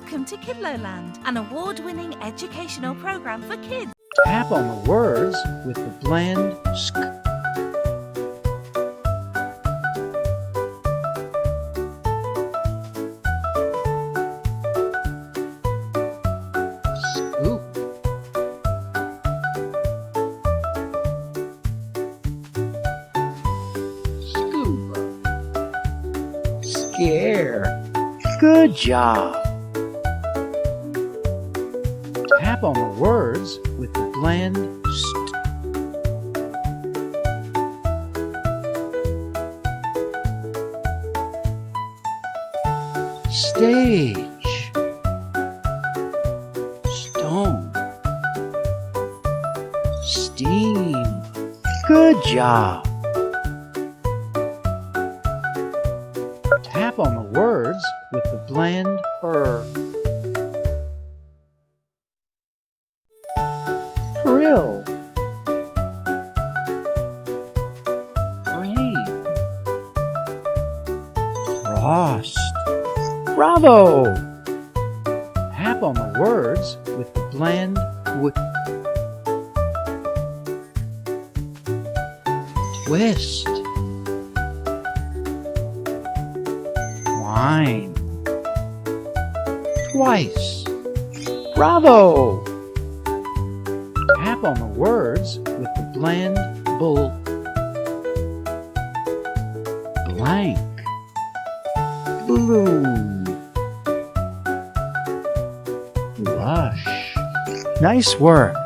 Welcome to KidloLand, an award-winning educational program for kids. Tap on the words with the blend sk. Scoop. Scoop. Scare. Good job. Tap on the words with the blend st. Stage. Stone. Steam. Good job. Tap on the words with the blend Frill. Rain. Frost. Bravo! Tap on the words with the blend twist. Wine. Twice. Bravo! Tap on the words with the blend blank. Blue. Blush. Nice work.